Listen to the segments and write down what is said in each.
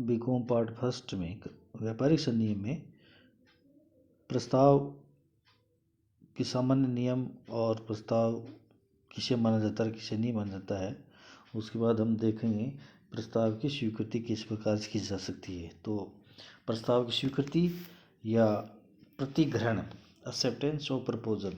BCom part first में व्यापारिक संनियम में प्रस्ताव के सामान्य नियम और प्रस्ताव किसे माना जाता है किसे नहीं माना जाता है, उसके बाद हम देखेंगे प्रस्ताव की स्वीकृति किस प्रकार से की जा सकती है। तो प्रस्ताव की स्वीकृति या प्रतिग्रहण, एक्सेप्टेंस ऑफ प्रपोजल,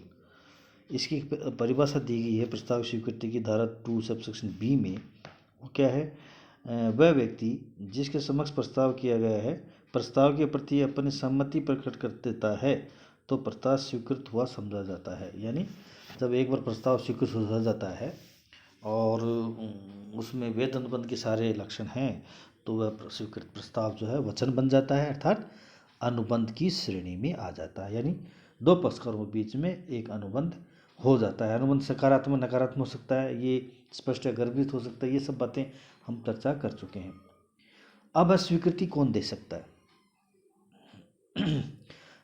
इसकी परिभाषा दी गई है प्रस्ताव स्वीकृति की धारा 2 सबसेक्शन बी में। वो क्या है? वह व्यक्ति जिसके समक्ष प्रस्ताव किया गया है प्रस्ताव के प्रति अपनी सहमति प्रकट कर देता है तो प्रस्ताव स्वीकृत हुआ समझा जाता है। यानी जब एक बार प्रस्ताव स्वीकृत हो जाता है और उसमें वेद अनुबंध के सारे लक्षण हैं तो वह स्वीकृत प्रस्ताव जो है वचन बन जाता है, अर्थात अनुबंध की श्रेणी में आ जाता है। यानी दो पक्षकारों के बीच में एक अनुबंध हो जाता है। अनुबंध सकारात्मक नकारात्मक हो सकता है, ये स्पष्ट या गर्भित हो सकता है, ये सब बातें हम चर्चा कर चुके हैं। अब स्वीकृति कौन दे सकता है?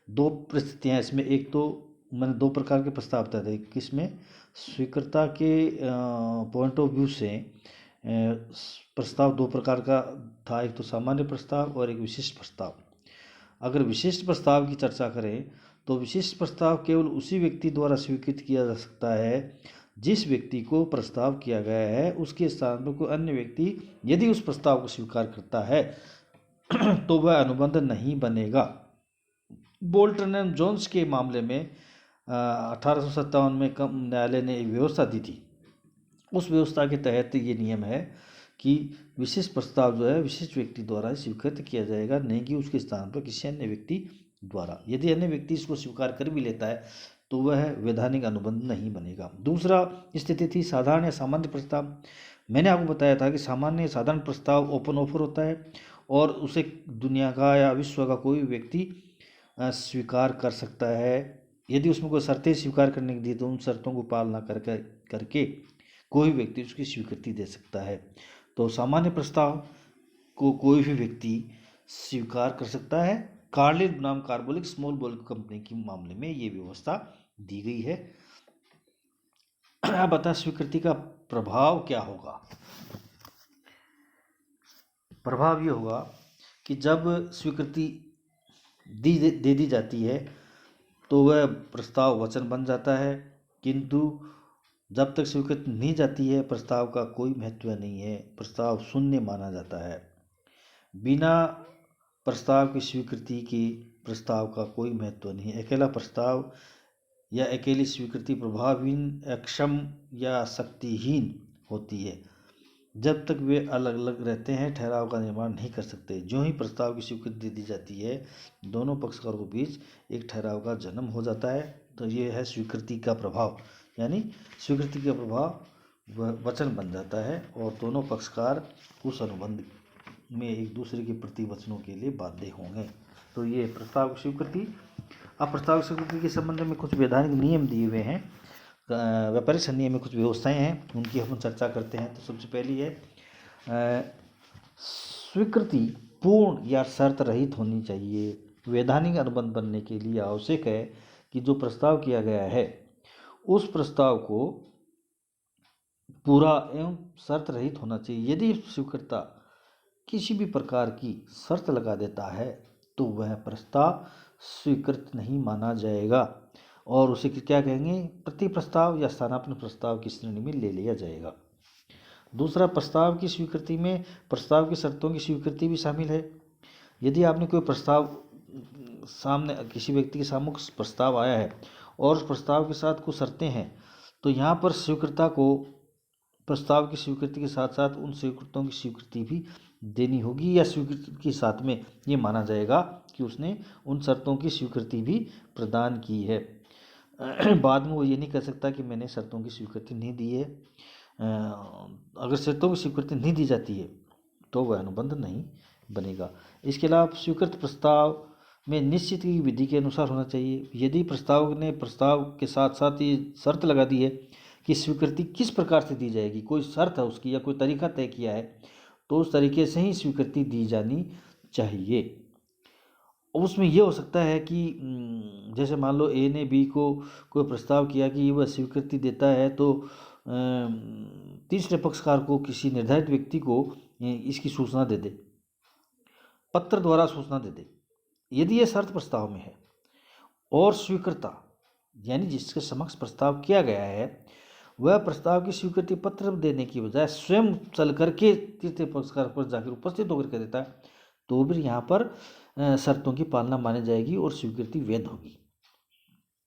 दो परिस्थितियाँ इसमें। एक तो मैंने दो प्रकार के प्रस्ताव बताए थे, किसमें स्वीकृता के पॉइंट ऑफ व्यू से प्रस्ताव दो प्रकार का था, एक तो सामान्य प्रस्ताव और एक विशिष्ट प्रस्ताव। अगर विशिष्ट प्रस्ताव की चर्चा करें तो विशिष्ट प्रस्ताव केवल उसी व्यक्ति द्वारा स्वीकृत किया जा सकता है जिस व्यक्ति को प्रस्ताव किया गया है उसके स्थान पर कोई अन्य व्यक्ति यदि उस प्रस्ताव को स्वीकार करता है तो वह अनुबंध नहीं बनेगा। बोल्टन एंड जोन्स के मामले में 1857 में न्यायालय ने एक व्यवस्था दी थी। उस व्यवस्था के तहत ये नियम है कि विशिष्ट प्रस्ताव जो है विशिष्ट व्यक्ति द्वारा स्वीकृत किया जाएगा, नहीं कि उसके स्थान पर किसी अन्य व्यक्ति द्वारा। यदि अन्य व्यक्ति इसको स्वीकार कर भी लेता है तो वह वैधानिक अनुबंध नहीं बनेगा। दूसरा स्थिति थी साधारण या सामान्य प्रस्ताव। मैंने आपको बताया था कि सामान्य साधारण प्रस्ताव ओपन ऑफर होता है और उसे दुनिया का या विश्व का कोई व्यक्ति स्वीकार कर सकता है। यदि उसमें कोई शर्तें स्वीकार करने की दी तो उन शर्तों को पालना करके कोई व्यक्ति उसकी स्वीकृति दे सकता है। तो सामान्य प्रस्ताव को कोई भी व्यक्ति स्वीकार कर सकता है। कार्लिन बनाम कार्बोलिक स्मॉल बॉल कंपनी के मामले में ये व्यवस्था दी गई है। अब बता स्वीकृति का प्रभाव क्या होगा? प्रभाव ये होगा कि जब स्वीकृति दे दी जाती है तो वह प्रस्ताव वचन बन जाता है, किंतु जब तक स्वीकृति नहीं जाती है प्रस्ताव का कोई महत्व नहीं है, प्रस्ताव शून्य माना जाता है। बिना प्रस्ताव की स्वीकृति के प्रस्ताव का कोई महत्व नहीं है। अकेला प्रस्ताव या अकेली स्वीकृति प्रभावहीन, अक्षम या शक्तिहीन होती है। जब तक वे अलग अलग रहते हैं ठहराव का निर्माण नहीं कर सकते। जो ही प्रस्ताव की स्वीकृति दे दी जाती है दोनों पक्षकारों के बीच एक ठहराव का जन्म हो जाता है। तो ये है स्वीकृति का प्रभाव। यानी स्वीकृति का प्रभाव वचन बन जाता है और दोनों पक्षकार उस अनुबंध में एक दूसरे के प्रति वचनों के लिए बाध्य होंगे। तो ये प्रस्ताव की स्वीकृति। अब प्रस्ताव की स्वीकृति के संबंध में कुछ वैधानिक नियम दिए हुए हैं। व्यापारिक संनियम में कुछ व्यवस्थाएं हैं, उनकी हम चर्चा करते हैं। तो सबसे पहली है स्वीकृति पूर्ण या शर्त रहित होनी चाहिए। वैधानिक अनुबंध बनने के लिए आवश्यक है कि जो प्रस्ताव किया गया है उस प्रस्ताव को पूरा एवं शर्त रहित होना चाहिए। यदि स्वीकृता किसी भी प्रकार की शर्त लगा देता है तो वह प्रस्ताव स्वीकृत नहीं माना जाएगा और उसे क्या कहेंगे, प्रति प्रस्ताव या स्थानापन्न प्रस्ताव की श्रेणी में ले लिया जाएगा। दूसरा, प्रस्ताव की स्वीकृति में प्रस्ताव की शर्तों की स्वीकृति भी शामिल है। यदि आपने कोई प्रस्ताव सामने किसी व्यक्ति के सामने प्रस्ताव आया है और उस प्रस्ताव के साथ कुछ शर्तें हैं तो यहाँ पर स्वीकृता को प्रस्ताव की स्वीकृति के साथ साथ उन स्वीकृतों की स्वीकृति भी देनी होगी या स्वीकृति के साथ में ये माना जाएगा कि उसने उन शर्तों की स्वीकृति भी प्रदान की है। बाद में वो ये नहीं कह सकता कि मैंने शर्तों की स्वीकृति नहीं दी है। अगर शर्तों की स्वीकृति नहीं दी जाती है तो वह अनुबंध नहीं बनेगा। इसके अलावा स्वीकृत प्रस्ताव में निश्चित की विधि के अनुसार होना चाहिए। यदि प्रस्ताव ने प्रस्ताव के साथ साथ ये शर्त लगा दी है कि स्वीकृति किस प्रकार से दी जाएगी, कोई शर्त है उसकी या कोई तरीका तय किया है तो उस तरीके से ही स्वीकृति दी जानी चाहिए। उसमें यह हो सकता है कि जैसे मान लो ए ने बी को कोई प्रस्ताव किया कि वह स्वीकृति देता है तो तीसरे पक्षकार को किसी निर्धारित व्यक्ति को इसकी सूचना दे दे पत्र द्वारा सूचना दे दे। यदि यह शर्त प्रस्ताव में है और स्वीकृता यानी जिसके समक्ष प्रस्ताव किया गया है वह प्रस्ताव की स्वीकृति पत्र देने की बजाय स्वयं चल करके तृतीय पक्षकार पर जाकर उपस्थित होकर के देता है तो भी यहाँ पर शर्तों की पालना मानी जाएगी और स्वीकृति वैध होगी।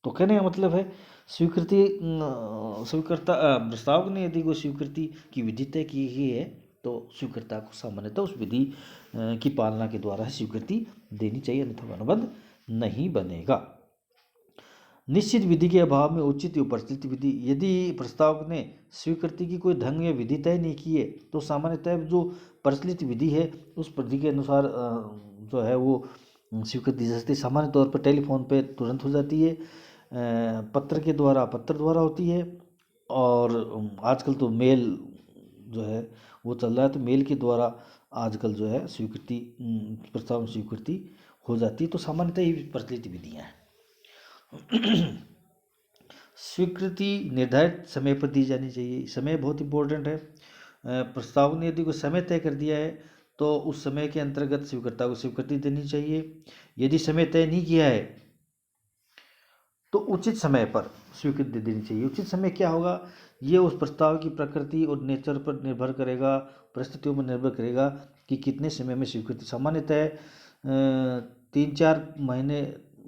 तो कहने का मतलब है स्वीकृति स्वीकृता प्रस्ताव ने यदि कोई स्वीकृति की विधि तय की गई है तो स्वीकृता को सामान्यतः उस विधि की पालना के द्वारा स्वीकृति देनी चाहिए, अन्यथा अनुबंध नहीं बनेगा। निश्चित विधि के अभाव में उचित या प्रचलित विधि, यदि प्रस्तावक ने स्वीकृति की कोई ढंग या विधि तय नहीं की है तो सामान्यतः जो प्रचलित विधि है उस विधि के अनुसार जो है वो स्वीकृति दी जाती है। सामान्य तौर पर टेलीफोन पे तुरंत हो जाती है, पत्र द्वारा होती है, और आजकल तो मेल जो है वो चल रहा है तो मेल के द्वारा आजकल जो है स्वीकृति प्रस्ताव में स्वीकृति हो जाती है। तो सामान्यतः ये प्रचलित विधियाँ हैं। स्वीकृति निर्धारित समय पर दी जानी चाहिए। समय बहुत इंपॉर्टेंट है। प्रस्ताव ने यदि कोई समय तय कर दिया है तो उस समय के अंतर्गत स्वीकृता को स्वीकृति देनी चाहिए। यदि समय तय नहीं किया है तो उचित समय पर स्वीकृति देनी चाहिए। उचित समय क्या होगा ये उस प्रस्ताव की प्रकृति और नेचर पर निर्भर करेगा, परिस्थितियों पर निर्भर करेगा कि कितने समय में स्वीकृति। सामान्यतः 3-4 महीने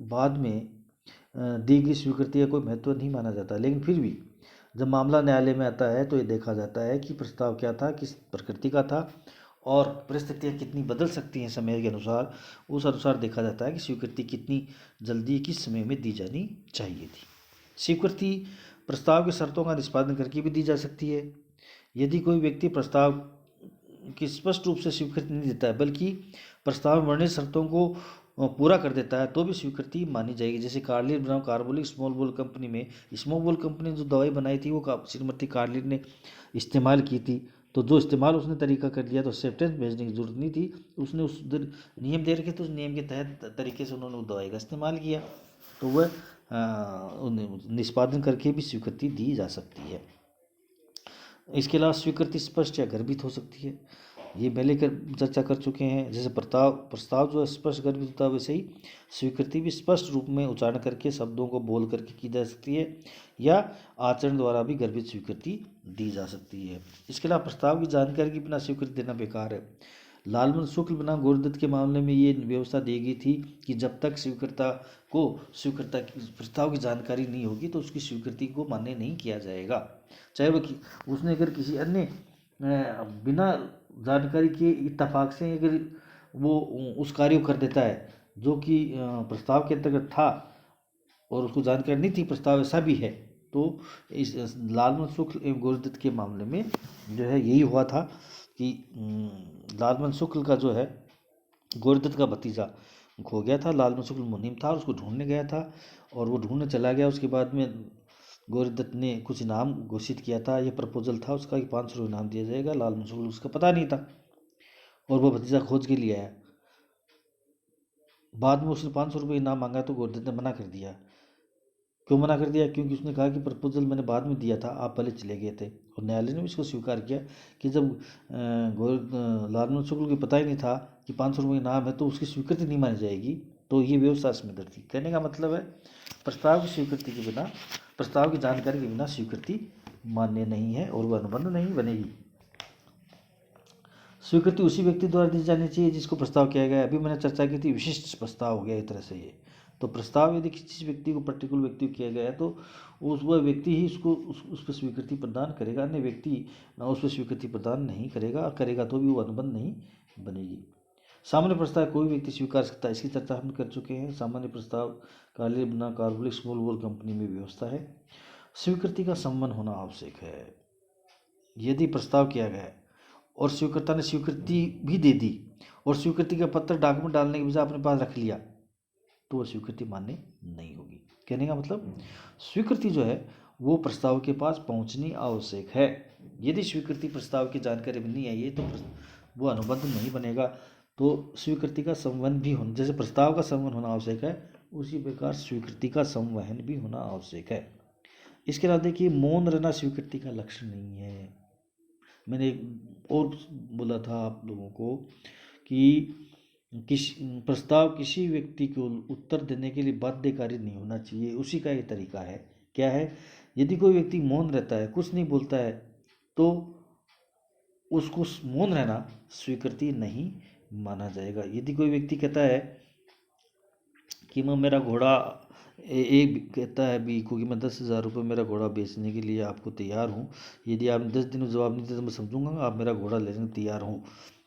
बाद में दी गई स्वीकृति का कोई महत्व नहीं माना जाता, लेकिन फिर भी जब मामला न्यायालय में आता है तो ये देखा जाता है कि प्रस्ताव क्या था, किस प्रकृति का था और परिस्थितियाँ कितनी बदल सकती हैं समय के अनुसार। उस अनुसार देखा जाता है कि स्वीकृति कितनी जल्दी किस समय में दी जानी चाहिए थी। स्वीकृति प्रस्ताव की शर्तों का निष्पादन करके भी दी जा सकती है। यदि कोई व्यक्ति प्रस्ताव की स्पष्ट रूप से स्वीकृति नहीं देता है बल्कि प्रस्ताव में वर्णित शर्तों को पूरा कर देता है तो भी स्वीकृति मानी जाएगी। जैसे कार्लिन बनाम कार्बोलिक स्मॉल बॉल कंपनी में, स्मॉल बॉल कंपनी ने जो दवाई बनाई थी वो श्रीमती कार्लिन ने इस्तेमाल की थी, तो जो इस्तेमाल उसने तरीका कर लिया तो एक्सेप्टेंस भेजने की जरूरत नहीं थी। उसने उस नियम दे रखे तो उस नियम के तहत तरीके से उन्होंने उस दवाई का इस्तेमाल किया तो वह निष्पादन करके भी स्वीकृति दी जा सकती है। इसके अलावा स्वीकृति स्पष्ट या गर्भित हो सकती है, ये पहले चर्चा कर चुके हैं। जैसे प्रस्ताव जो स्पष्ट गर्भित होता है वैसे ही स्वीकृति भी स्पष्ट रूप में उच्चारण करके शब्दों को बोल करके की जा सकती है या आचरण द्वारा भी गर्भित स्वीकृति दी जा सकती है। इसके अलावा प्रस्ताव की जानकारी के बिना स्वीकृति देना बेकार है। लालमन शुक्ल बनाम गौरदत्त के मामले में ये व्यवस्था दी गई थी कि जब तक स्वीकृता की प्रस्ताव की जानकारी नहीं होगी तो उसकी स्वीकृति को मान्य नहीं किया जाएगा। चाहे वो उसने अगर किसी अन्य बिना जानकारी के इत्तेफाक से अगर वो उस कार्य को कर देता है जो कि प्रस्ताव के अंतर्गत था और उसको जानकारी नहीं थी, प्रस्ताव ऐसा भी है, तो इस लालमन शुक्ल एवं गौरदत्त के मामले में जो है यही हुआ था कि लालमन शुक्ल का जो है गौरदत्त का भतीजा खो गया था। लालमन शुक्ल मुनीम था और उसको ढूंढने गया था और वो ढूंढने चला गया। उसके बाद में गौरदत्त ने कुछ इनाम घोषित किया था, ये प्रपोजल था उसका कि 500 रुपये इनाम दिया जाएगा। लालमन शुक्ल उसका पता नहीं था और वो भतीजा खोज के लिए आया। बाद में उसने 500 रुपये इनाम मांगा तो गौरदत्त ने मना कर दिया। क्यों मना कर दिया? क्योंकि उसने कहा कि प्रपोजल मैंने बाद में दिया था, आप पहले चले गए थे। और न्यायालय ने भी इसको स्वीकार किया कि जब लालमन शुक्ल को पता ही नहीं था कि 500 रुपये इनाम है तो उसकी स्वीकृति नहीं मानी जाएगी, तो ये व्यवस्था इसमें दर्ज थी। कहने का मतलब है प्रस्ताव की स्वीकृति के बिना, प्रस्ताव की जानकारी के बिना स्वीकृति मान्य नहीं है और वह अनुबंध नहीं बनेगी। स्वीकृति उसी व्यक्ति द्वारा दी जानी चाहिए जिसको प्रस्ताव किया गया है। अभी मैंने चर्चा की थी विशिष्ट प्रस्ताव हो गया एक तरह से ये। तो प्रस्ताव यदि किसी व्यक्ति को पर्टिकुलर व्यक्ति को किया गया है तो वह व्यक्ति ही उसको उस पर स्वीकृति प्रदान करेगा, अन्य व्यक्ति उस पर स्वीकृति प्रदान नहीं करेगा, करेगा तो भी वो अनुबंध नहीं बनेगी। सामान्य प्रस्ताव कोई व्यक्ति स्वीकार सकता है, इसकी चर्चा हम कर चुके हैं। सामान्य प्रस्ताव कार्लिन बनाम कार्बोलिक स्मॉल बॉल कंपनी में व्यवस्था है। स्वीकृति का संबंध होना आवश्यक है। यदि प्रस्ताव किया गया है और स्वीकर्ता ने स्वीकृति भी दे दी और स्वीकृति का पत्र डॉक्यूमेंट डालने के बजाय अपने पास रख लिया तो वह स्वीकृति मान्य नहीं होगी। कहने का मतलब स्वीकृति जो है वो प्रस्ताव के पास पहुंचनी आवश्यक है। यदि स्वीकृति प्रस्ताव की जानकारी में नहीं आई है तो वो अनुबंध नहीं बनेगा। तो स्वीकृति का संवहन भी होना, जैसे प्रस्ताव का संवहन होना आवश्यक है उसी प्रकार स्वीकृति का संवहन भी होना आवश्यक है। इसके अलावा देखिए मौन रहना स्वीकृति का लक्षण नहीं है। मैंने और बोला था आप लोगों को कि प्रस्ताव किसी व्यक्ति को उत्तर देने के लिए बाध्यकारी नहीं होना चाहिए, उसी का ये तरीका है। क्या है? यदि कोई व्यक्ति मौन रहता है, कुछ नहीं बोलता है, तो उसको मौन रहना स्वीकृति नहीं माना जाएगा। यदि कोई व्यक्ति कहता है कि मैं मेरा घोड़ा एक कहता है बी को कि मैं 10,000 रुपये मेरा घोड़ा बेचने के लिए आपको तैयार हूँ, यदि आप 10 दिन में जवाब नहीं देते तो मैं समझूंगा आप मेरा घोड़ा लेने को तैयार हूँ।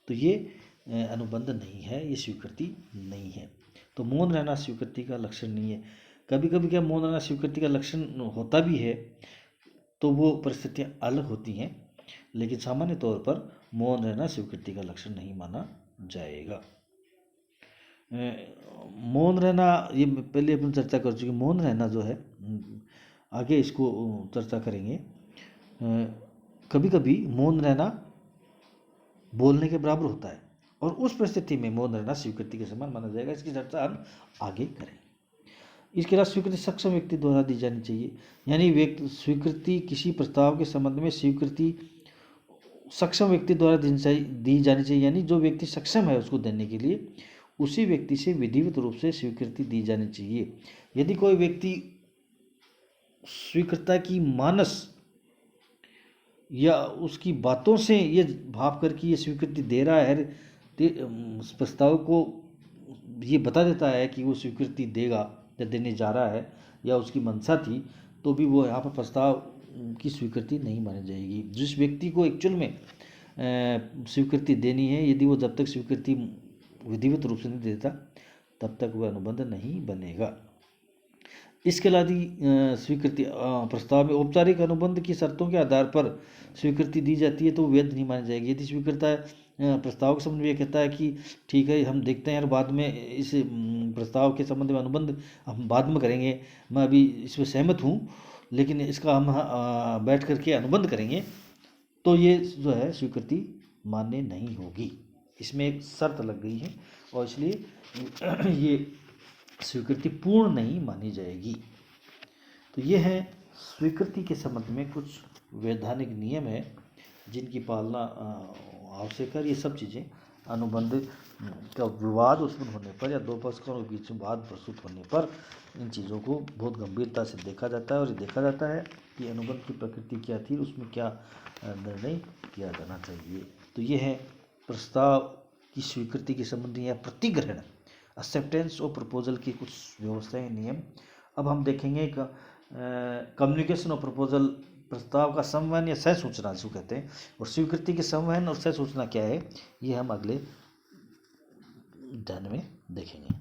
तो ये अनुबंध नहीं है, ये स्वीकृति नहीं है। तो मौन रहना स्वीकृति का लक्षण नहीं है। कभी कभी क्या मौन रहना स्वीकृति का लक्षण होता भी है, तो वो परिस्थितियाँ अलग होती हैं, लेकिन सामान्य तौर पर मौन रहना स्वीकृति का लक्षण नहीं माना जाएगा। मौन रहना, ये पहले अपन चर्चा कर चुके। मौन रहना जो है, आगे इसको चर्चा करेंगे। कभी कभी मौन रहना बोलने के बराबर होता है, और उस परिस्थिति में मौन रहना स्वीकृति के समान माना जाएगा। इसकी चर्चा हम आगे करें। इसके अलावा स्वीकृति सक्षम व्यक्ति द्वारा दी जानी चाहिए, यानी स्वीकृति किसी प्रस्ताव के संबंध में स्वीकृति सक्षम व्यक्ति द्वारा दी जानी चाहिए, यानी जो व्यक्ति सक्षम है उसको देने के लिए उसी व्यक्ति से विधिवत रूप से स्वीकृति दी जानी चाहिए। यदि कोई व्यक्ति स्वीकृता की मानस या उसकी बातों से ये भाव करके ये स्वीकृति दे रहा है, प्रस्ताव को ये बता देता है कि वो स्वीकृति देगा या देने जा रहा है, या उसकी मंशा थी, तो भी वो यहाँ पर प्रस्ताव की स्वीकृति नहीं मानी जाएगी। जिस व्यक्ति को एक्चुअल में स्वीकृति देनी है, यदि वो जब तक स्वीकृति विधिवत रूप से नहीं देता तब तक वह अनुबंध नहीं बनेगा। इसके अलावा स्वीकृति प्रस्ताव में औपचारिक अनुबंध की शर्तों के आधार पर स्वीकृति दी जाती है तो वैध नहीं मानी जाएगी। यदि स्वीकृता प्रस्ताव के संबंध में ये कहता है कि ठीक है हम देखते हैं यार, बाद में इस प्रस्ताव के संबंध में अनुबंध हम बाद में करेंगे, मैं अभी इसमें सहमत हूँ, लेकिन इसका हम बैठ करके अनुबंध करेंगे, तो ये जो है स्वीकृति मान्य नहीं होगी। इसमें एक शर्त लग गई है और इसलिए ये स्वीकृति पूर्ण नहीं मानी जाएगी। तो ये है स्वीकृति के संबंध में कुछ वैधानिक नियम है जिनकी पालना आवश्यक है। ये सब चीज़ें अनुबंध का विवाद उत्पन्न होने पर या दो पक्षों के बीच में वाद प्रस्तुत होने पर इन चीज़ों को बहुत गंभीरता से देखा जाता है, और ये देखा जाता है कि अनुबंध की प्रकृति क्या थी, उसमें क्या निर्णय किया जाना चाहिए। तो ये है प्रस्ताव की स्वीकृति के संबंधी या प्रतिग्रहण, एक्सेप्टेंस और प्रपोजल की कुछ व्यवस्थाएं, नियम। अब हम देखेंगे कम्युनिकेशन और प्रपोजल, प्रस्ताव का संवहन या सह सूचना जिसको कहते हैं, और स्वीकृति के संवहन और सह सूचना क्या है, ये हम अगले अध्याय में देखेंगे।